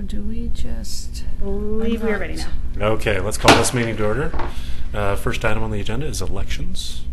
do we just... believe we are ready now. Okay, let's call this meeting to order. First item on the agenda is elections.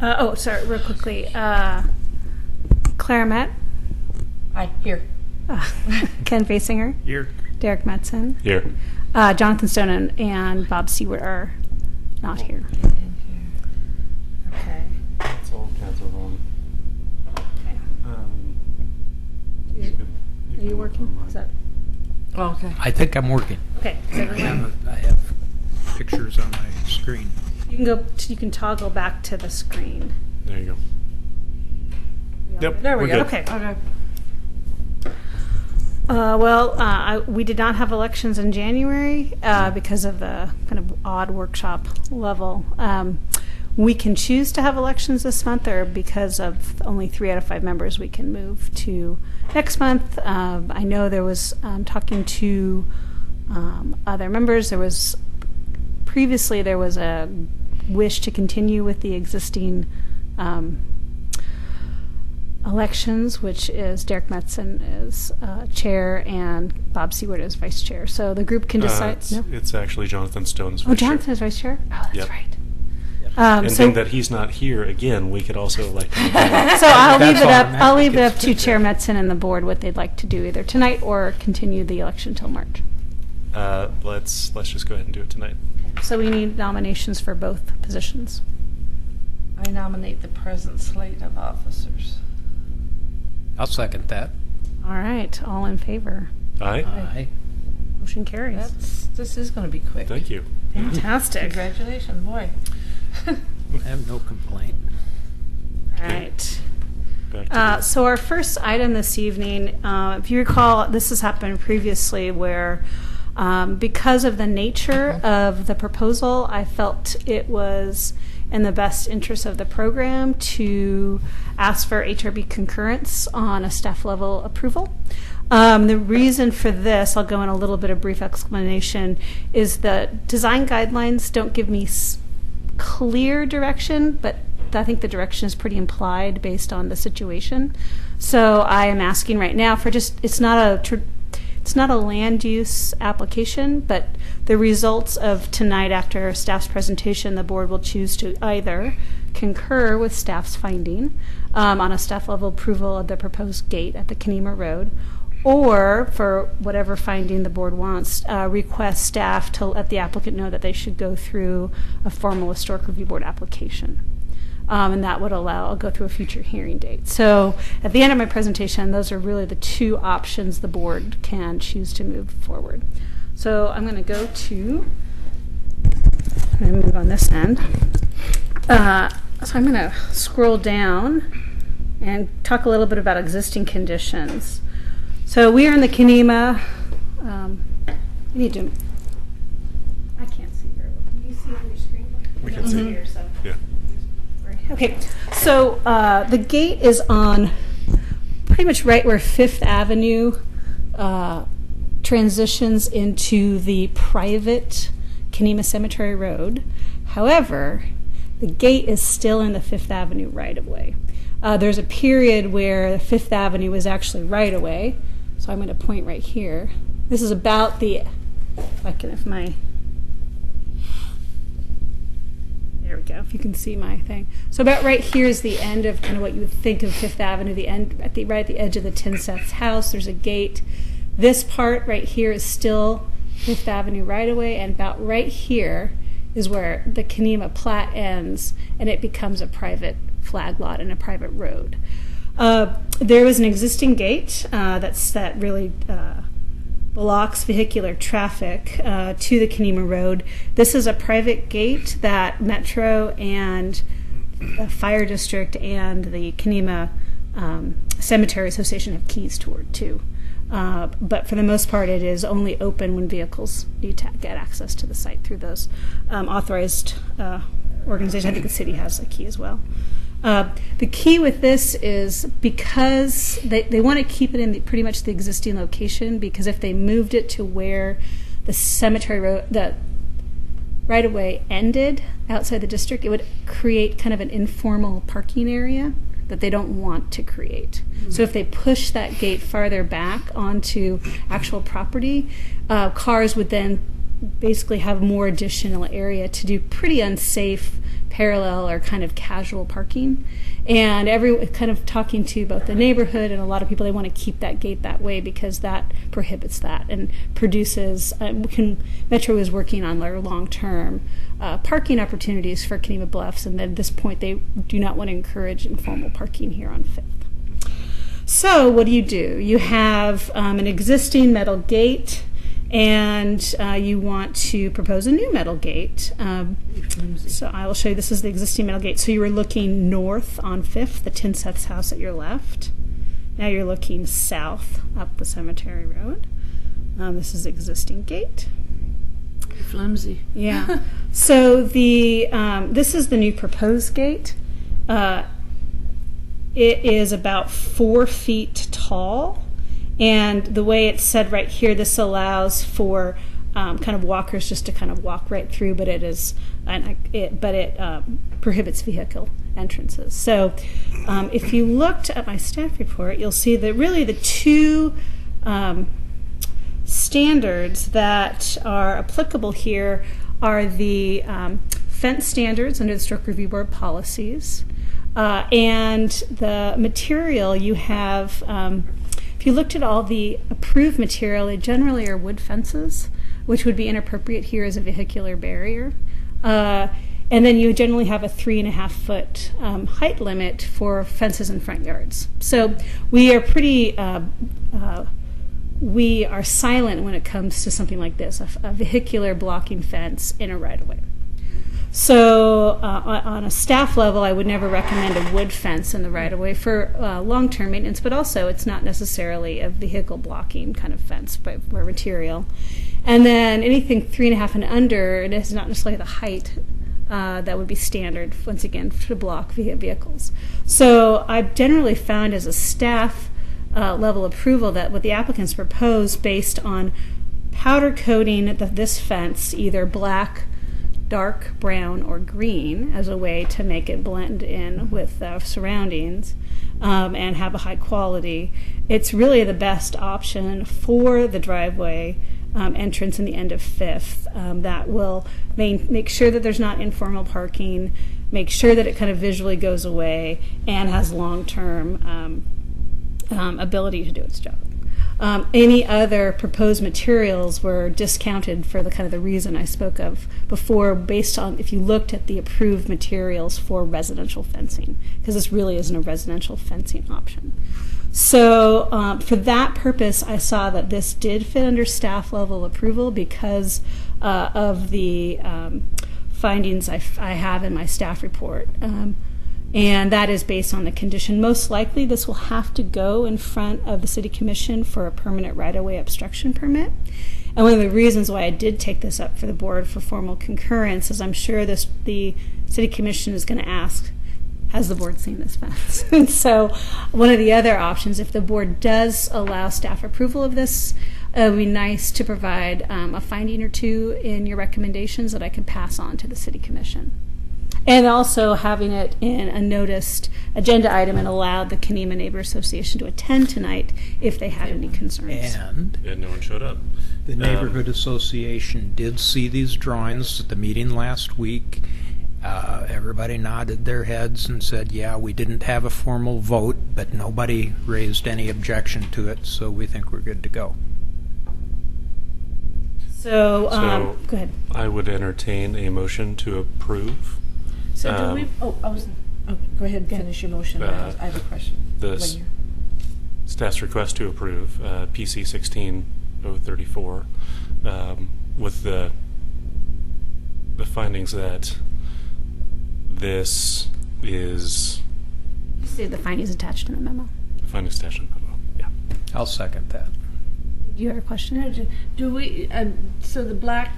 Sorry, real quickly. Clara Met, Hi, here. Ken Basinger, Here. Derek Metzen, Here. Jonathan Stone and Bob Seward are not here. Okay. That's all council on. Okay. Are you working? Is that Oh, okay. I think I'm working. okay? Is everyone? I have pictures on my screen. You can go. You can toggle back to the screen. There you go. Yep. There we we're go. good. Okay. Okay. We did not have elections in January because of the kind of odd workshop level. We can choose to have elections this month, or because of only 3 out of 5 members, we can move to next month. I know there was talking to other members. Previously there was a wish to continue with the existing elections, which is Derek Metzen is chair and Bob Seward is vice chair. So the group can decide. It's actually Jonathan Stone's Oh, Jonathan is vice chair? Oh, that's Yep. right. And being that he's not here again, we could also elect him. So I'll leave That's it up. automatic. I'll leave it up to Chair Metzen and the board what they'd like to do, either tonight or continue the election till March. Let's just go ahead and do it tonight. So we need nominations for both positions. I nominate the present slate of officers. I'll second that. All right, all in favor. Aye. Aye. Motion carries. This is going to be quick. Thank you. Fantastic. Congratulations, boy. I have no complaint. All right. Back to you. So our first item this evening, if you recall, this has happened previously where because of the nature of the proposal, I felt it was in the best interest of the program to ask for HRB concurrence on a staff level approval. The reason for this, I'll go in a little bit of brief explanation, is that design guidelines don't give me clear direction, but I think the direction is pretty implied based on the situation. So I am asking right now for it's not a land use application, but the results of tonight after staff's presentation, the board will choose to either concur with staff's finding on a staff level approval of the proposed gate at the Kenema Road, or for whatever finding the board wants, request staff to let the applicant know that they should go through a formal historic review board application. And that would allow, I'll go through a future hearing date. So at the end of my presentation, those are really the 2 options the board can choose to move forward. So I'm going to go to, I'm going to move on this end. So I'm going to scroll down and talk a little bit about existing conditions. So we are in the Kenema. I can't see very well. Can you see on your screen? We can see. Here, so. Yeah. Okay, so the gate is on pretty much right where 5th Avenue transitions into the private Kenema Cemetery Road. However, the gate is still in the 5th Avenue right-of-way. There's a period where 5th Avenue was actually right-of-way, so I'm going to point right here. This is about the, there we go, if you can see my thing. So about right here is the end of kind of what you would think of 5th Avenue, the end, right at the edge of the Tin Seth's house, there's a gate. This part right here is still 5th Avenue right-of-way, and about right here is where the Kenema plat ends, and it becomes a private flag lot and a private road. There was an existing gate that really blocks vehicular traffic to the Kenema Road. This is a private gate that Metro and the Fire District and the Kenema Cemetery Association have keys toward too. But for the most part, it is only open when vehicles need to get access to the site through those authorized organizations. I think the city has a key as well. The key with this is because they want to keep it in pretty much the existing location, because if they moved it to where the cemetery road, the right-of-way ended outside the district, it would create kind of an informal parking area that they don't want to create. So if they push that gate farther back onto actual property, cars would then basically have more additional area to do pretty unsafe parallel or kind of casual parking. And kind of talking to both the neighborhood and a lot of people, they want to keep that gate that way because that prohibits that and produces. Metro is working on their long-term parking opportunities for Keneva Bluffs, and at this point, they do not want to encourage informal parking here on Fifth. So, what do? You have an existing metal gate, and you want to propose a new metal gate. So I will show you, this is the existing metal gate. So you were looking north on 5th, the Tinseth's house at your left. Now you're looking south up the cemetery road. This is the existing gate. Flimsy. Yeah. So this is the new proposed gate. It is about 4 feet tall. And the way it's said right here, this allows for kind of walkers just to kind of walk right through, but it prohibits vehicle entrances. So if you looked at my staff report, you'll see that really the two standards that are applicable here are the fence standards under the Historic Review Board policies, and the material you have. If you looked at all the approved material, they generally are wood fences, which would be inappropriate here as a vehicular barrier. And then you generally have a 3.5 foot height limit for fences in front yards. So we are we are silent when it comes to something like this, a vehicular blocking fence in a right-of-way. So on a staff level, I would never recommend a wood fence in the right-of-way for long-term maintenance, but also it's not necessarily a vehicle blocking kind of fence, but more material. And then anything 3.5 and under, it is not necessarily the height that would be standard, once again, to block vehicles. So I've generally found as a staff level approval that what the applicants propose based on powder coating this fence, either black, dark brown, or green, as a way to make it blend in with the surroundings and have a high quality. It's really the best option for the driveway entrance in the end of 5th. That will make sure that there's not informal parking, make sure that it kind of visually goes away, and has long-term ability to do its job. Any other proposed materials were discounted for the kind of the reason I spoke of before, based on if you looked at the approved materials for residential fencing, because this really isn't a residential fencing option. So for that purpose, I saw that this did fit under staff level approval because of the findings I have in my staff report. And that is based on the condition. Most likely this will have to go in front of the City Commission for a permanent right-of-way obstruction permit. And one of the reasons why I did take this up for the board for formal concurrence is I'm sure the City Commission is going to ask, has the board seen this fence? And so one of the other options, if the board does allow staff approval of this, it would be nice to provide a finding or two in your recommendations that I could pass on to the City Commission. And also having it in a noticed agenda item and allowed the Kenema Neighbor Association to attend tonight if they had any concerns. And no one showed up. the neighborhood association did see these drawings at the meeting last week. Everybody nodded their heads and said, yeah, we didn't have a formal vote, but nobody raised any objection to it, so we think we're good to go. So, So go ahead. I would entertain a motion to approve. So do Um, we, go ahead and finish your motion. I have a question. The When you're- staff's request to approve PC 16034 with the findings that this is See the findings attached in the memo. findings attached in the memo. Yeah. I'll second that. Do you have a question? Do we, so the black,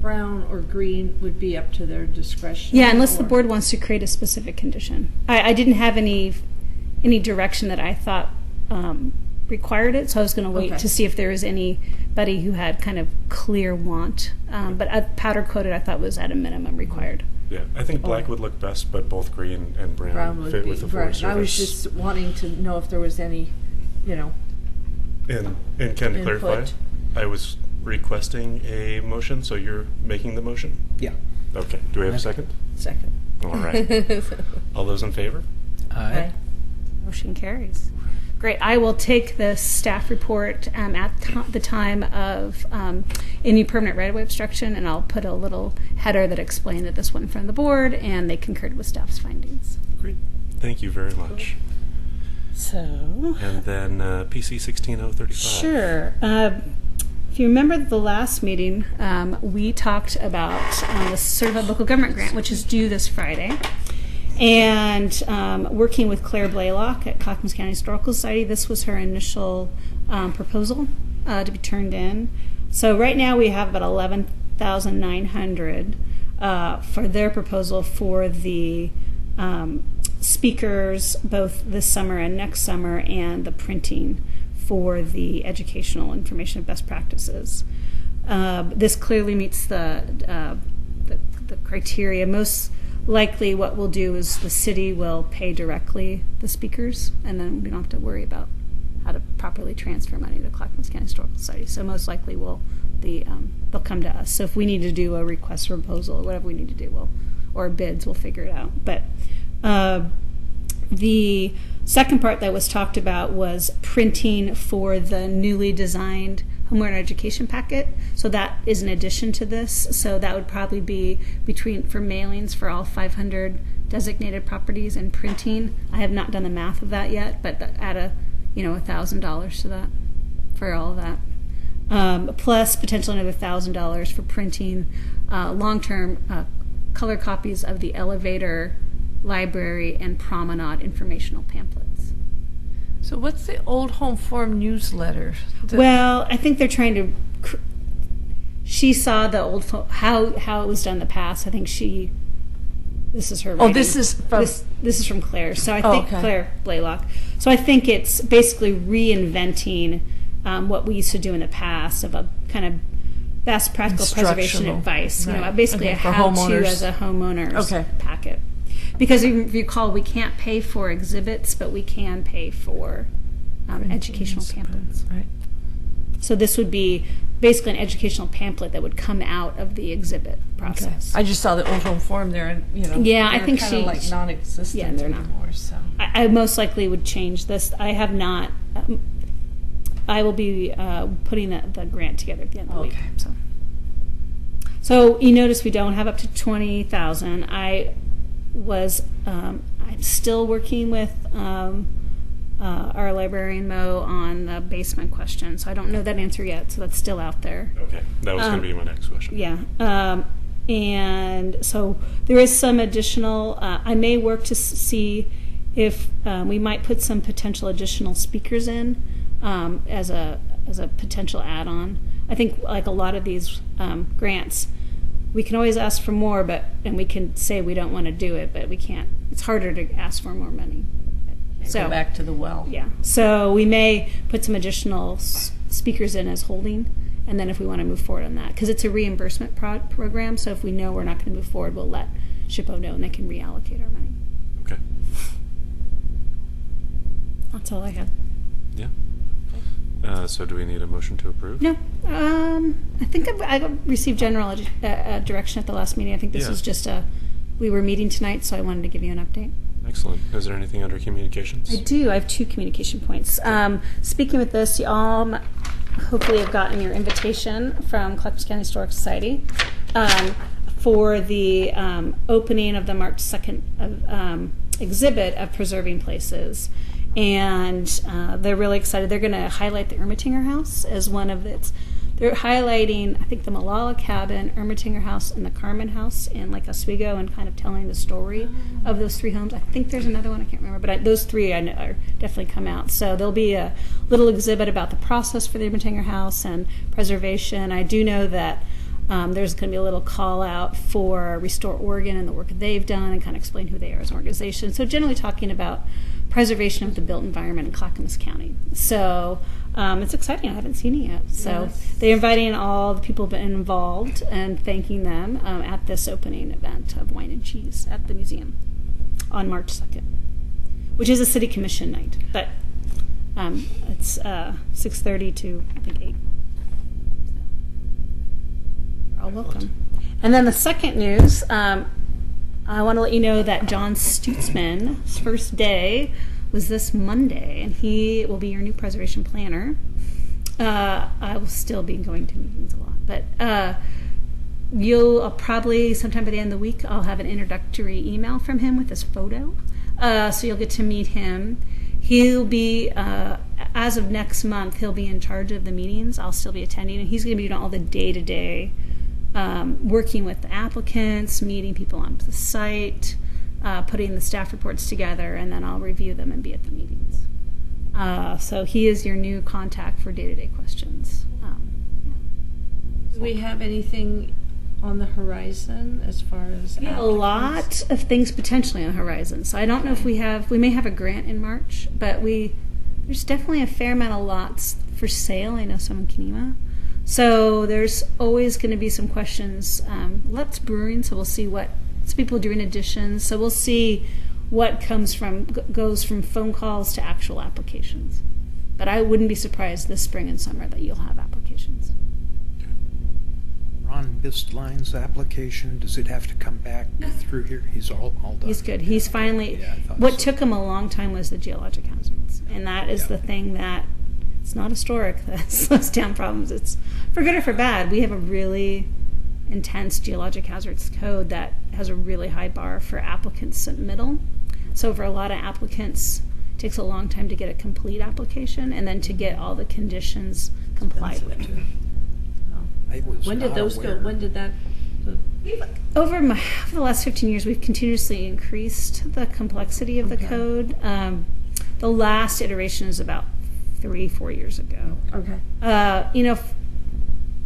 brown, or green would be up to their discretion? Yeah, unless the or- board wants to create a specific condition. I didn't have any direction that I thought required it, so I was going to wait Okay. to see if there was anybody who had kind of clear want. But powder coated, I thought was at a minimum required. Yeah, I think black would look best, but both green and brown, Brown would fit be, with the Forest right. I was Service. just wanting to know if there was any, you know, And Ken, to clarify, input. I was requesting a motion, so you're making the motion? Yeah. Okay. Do we have a second? second. All right. All those in favor? Aye. Motion carries. Great. I will take the staff report at the time of any permanent right-of-way obstruction, and I'll put a little header that explained that this went in front of the board, and they concurred with staff's findings. Great. Thank you very much. So, And then PC 16035. sure. If you remember the last meeting, we talked about the Certified Local Government Grant, which is due this Friday. And working with Claire Blaylock at Clackamas County Historical Society, this was her initial proposal to be turned in. So right now we have about $11,900 for their proposal for the speakers both this summer and next summer, and the printing for the educational information of best practices. This clearly meets the criteria. Most likely what we'll do is the city will pay directly the speakers, and then we don't have to worry about how to properly transfer money to Clackamas County Historical Society. So most likely they'll come to us. So if we need to do a request for proposal or whatever we need to do, or bids, we'll figure it out. But the second part that was talked about was printing for the newly designed homeowner education packet. So that is in addition to this. So that would probably be for mailings for all 500 designated properties and printing. I have not done the math of that yet, but add $1,000 to that for all of that. Plus potentially another $1,000 for printing long-term color copies of the elevator, library, and promenade informational pamphlets. So what's the Old Home Forum newsletter? Well, I think they're trying to. She saw the old how it was done in the past. I think this is her. Oh, writing. this is from. This is from Claire. So I think okay. Claire Blaylock. So I think it's basically reinventing what we used to do in the past of a kind of best practical preservation Instructional. advice. Right. Basically Okay, a for how-to homeowners. as a homeowner's Okay. packet. Because if you recall, we can't pay for exhibits, but we can pay for educational pamphlets. Right. So this would be basically an educational pamphlet that would come out of the exhibit process. I just saw the Old Home Forum there, and Yeah, I they're think kinda she- like non-existent Yeah, they're not. anymore. So I most likely would change this. I have not. I will be putting the grant together at the end of the week. Okay. So you notice we don't have up to 20,000. I'm still working with our librarian Mo on the basement question. So I don't know that answer yet. So that's still out there. Okay. That was going to be my next question. Yeah. And so there is some additional, I may work to see if we might put some potential additional speakers in as a potential add-on. I think like a lot of these grants, we can always ask for more, and we can say we don't want to do it, but we can't. It's harder to ask for more money. go back to the well. Yeah. So we may put some additional speakers in as holding, and then if we want to move forward on that, because it's a reimbursement program, so if we know we're not going to move forward, we'll let SHPO know, and they can reallocate our money. Okay. That's all I had. Yeah. So do we need a motion to approve? No, I think I received general direction at the last meeting. I think this Yeah. was just we were meeting tonight, so I wanted to give you an update. Excellent. Is there anything under communications? I do. I have 2 communication points. Speaking with this, you all hopefully have gotten your invitation from Clackamas County Historic Society for the opening of the March 2nd exhibit of Preserving Places. And they're really excited. They're going to highlight the Ermitinger House as one of its. They're highlighting, I think, the Malala Cabin, Ermitinger House, and the Carmen House in Lake Oswego, and kind of telling the story of those 3 homes. I think there's another one, I can't remember, but those 3 I know are definitely come out. So there'll be a little exhibit about the process for the Ermitinger House and preservation. I do know that there's going to be a little call out for Restore Oregon and the work they've done, and kind of explain who they are as an organization. So generally talking about preservation of the built environment in Clackamas County. So it's exciting. I haven't seen it yet. So Yes. they're inviting all the people involved and thanking them at this opening event of Wine and Cheese at the museum on March 2nd, which is a city commission night. But it's 6:30 to, I think, 8. You're all welcome. And then the second news, I want to let you know that John Stutzman's first day was this Monday, and he will be your new preservation planner. I will still be going to meetings a lot, but you'll probably sometime by the end of the week, I'll have an introductory email from him with his photo. So you'll get to meet him. He'll be, as of next month, he'll be in charge of the meetings. I'll still be attending, and he's going to be doing all the day-to-day working with the applicants, meeting people on the site, putting the staff reports together, and then I'll review them and be at the meetings. So he is your new contact for day-to-day questions. Do we have anything on the horizon as far as We have a lot of things potentially on the horizon. So I don't know if we may have a grant in March, but there's definitely a fair amount of lots for sale. I know some in Kenema. So there's always going to be some questions. Let's Brewing, so we'll see what some people doing additions. So we'll see what goes from phone calls to actual applications. But I wouldn't be surprised this spring and summer that you'll have applications. Ron Bistline's application, does it have to come back through here? He's all done. He's good. He's finally. Yeah, I thought What so. took him a long time was the geologic hazards, and that is the thing that it's not historic that slows down problems. It's for good or for bad. We have a really intense geologic hazards code that has a really high bar for applicants submittal. So for a lot of applicants, it takes a long time to get a complete application and then to get all the conditions complied with. I was When did not those aware. go? When did that? Over the last 15 years, we've continuously increased the complexity of the Okay. code. The last iteration is about 3-4 years ago. Okay.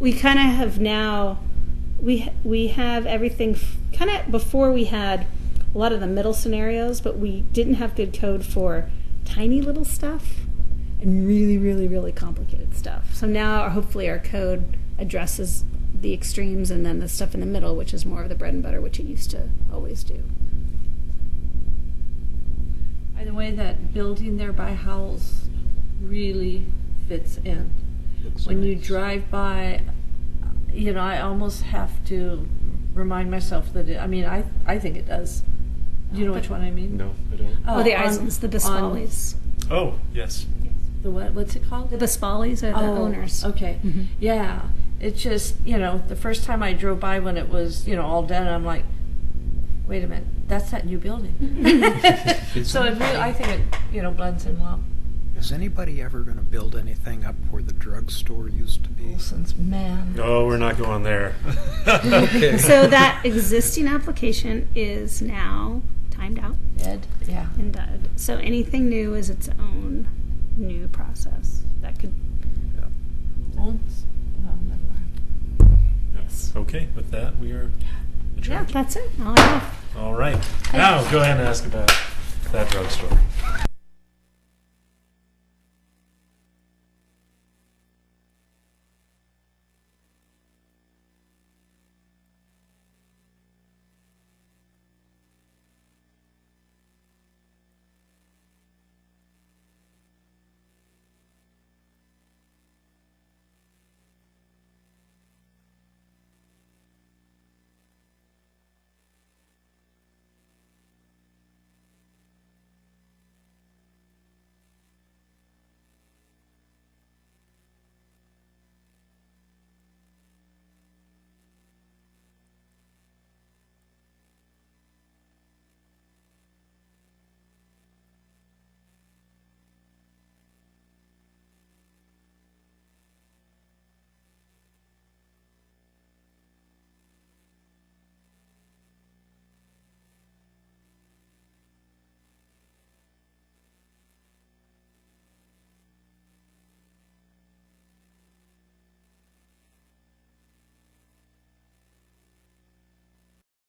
We kind of have now, we have everything kind of before we had a lot of the middle scenarios, but we didn't have good code for tiny little stuff and really, really, really complicated stuff. So now hopefully our code addresses the extremes and then the stuff in the middle, which is more of the bread and butter, which it used to always do. By the way, that building there by Howells really fits in. Looks When you nice. drive by, I almost have to remind myself that I think it does. Do you know which one I mean? No, I don't. Oh, the on- Islands, the on Bispalis. Oh, yes. The what? What's it called? The Bispalis are the owners. Okay. Mhm. Yeah. It's just, the first time I drove by when it was, all done, I'm like, wait a minute, that's that new building. So it really, I think it, blends in well. Is anybody ever going to build anything up where the drugstore used to be? Olson's, man. No, we're not going there. Okay. So that existing application is now timed out Ed, yeah. and dead. So anything new is its own new process. That could, Olds, well, never mind. yes. Okay, with that, we are Yeah, adjourned. that's it. All I have. All right. Now, go ahead and ask about that drugstore.